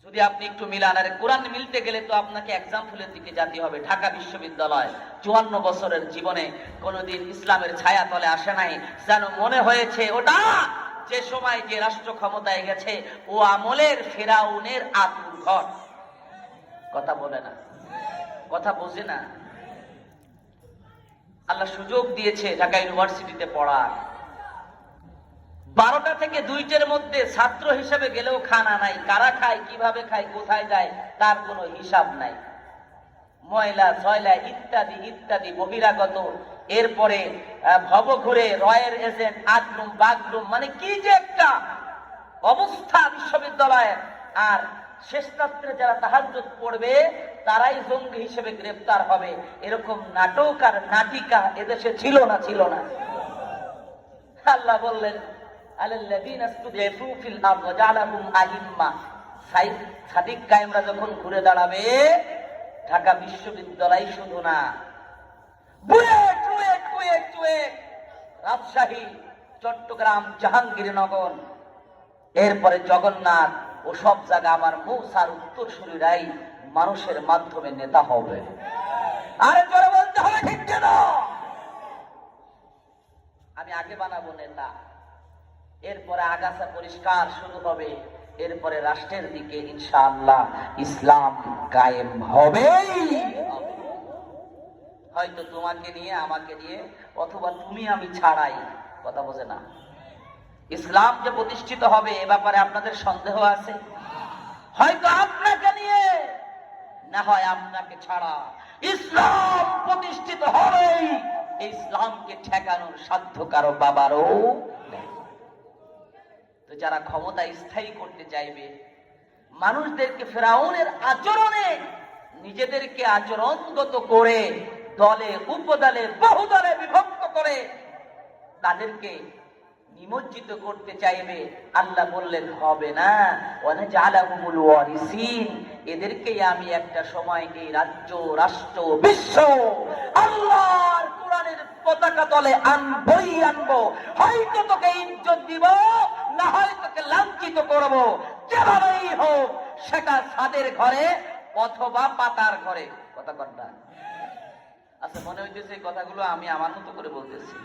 যদি আপনি একটু মিলান, আর কোরআন মিলতে গেলে তো আপনাকে এক্সাম্পলের দিকে যেতে হবে। ঢাকা বিশ্ববিদ্যালয় 54 বছরের জীবনে কোনোদিন ইসলামের ছায়া তলে আসে নাই। যেন মনে হয়েছে ওটা যে সময় যে রাষ্ট্র ক্ষমতায় গেছে ও আমলের ফেরাউনের আতুর ঘর। কথা বলে না, কথা বোঝে না। আল্লাহ সুযোগ দিয়েছে ঢাকা ইউনিভার্সিটিতে পড়ার। 12টা থেকে 2টার মধ্যে ছাত্র হিসেবে গেলেও খানা নাই। কারা খায়, কিভাবে খায়, কোথায় যায় তার কোনো হিসাব নাই। ময়লা ছয়লা ইত্যাদি ইত্যাদি বহিরাগত। এরপরে ভবঘুরে রয়ের এজেন্ট, আগ্রুম বাগরুম, মানে কি যে একটা অবস্থা বিশ্ববিদ্যালয়ের। আর শেষ রাত্রে যারা তাহাজ্জুদ পড়বে তারাই জঙ্গি হিসেবে গ্রেফতার হবে। এরকম নাটক আর নাটিকা এদেশে ছিল না, ছিল না। আল্লাহ বললেন সাদিক কায়েমরা যখন ঘুরে দাঁড়াবে, ঢাকা বিশ্ববিদ্যালয় শুধু না, রাজশাহী, চট্টগ্রাম, জাহাঙ্গীরনগর, এরপরে জগন্নাথ ও সব জায়গা আমার মৌসার উত্তরসূরিরাই মানুষের মাধ্যমে নেতা হবে। আরে জোরে বলতে হবে, ঠিক কেন? আমি আগে বানাবো নেতা, এরপরে আগাছা পরিষ্কার শুরু হবে, এরপরে রাষ্ট্রের দিকে ইনশাআল্লাহ ইসলাম কায়েম হবে। হয়তো তোমাকে নিয়ে, আমাকে নিয়ে, অথবা তুমি আমি ছাড়াই। কথা বোঝে না। ইসলাম যে প্রতিষ্ঠিত হবে এ ব্যাপারে আপনাদের সন্দেহ আছে? হয়তো আপনাকে নিয়ে, না হয় আপনাকে ছাড়া ইসলাম প্রতিষ্ঠিত হবেই। এই ইসলামকে ঠেকানোর সাধ্য কারো বাবারও নেই। তো যারা ক্ষমতা স্থায়ী করতে চাইবে, মানুষদেরকে ফেরাউনের আচরণে নিজেদেরকে আচরণগত করে দলে উপদলে বহুদলে বিভক্ত করে তাদেরকে নিমজ্জিত করতে চাইবে, আল্লাহ বললেন হবে না। ওয়ানাজআলাহুমুল ওয়ারিসিন, এদেরকেই আমি একটা সময় এই রাজ্য, রাষ্ট্র, বিশ্ব আল্লাহর কোরআনের পতাকা তলে আনবই আনবো। হয়তো তোকে ইজ্জত দিব, না হয় তোকে লাঞ্ছিত করব। যেভাবেই হোক, সেটা ছাদের ঘরে অথবা পাতার ঘরে। কথা কন্যা আচ্ছা, মনে হইতেছে এই কথাগুলো আমি আমার মতো করে বলতেছি।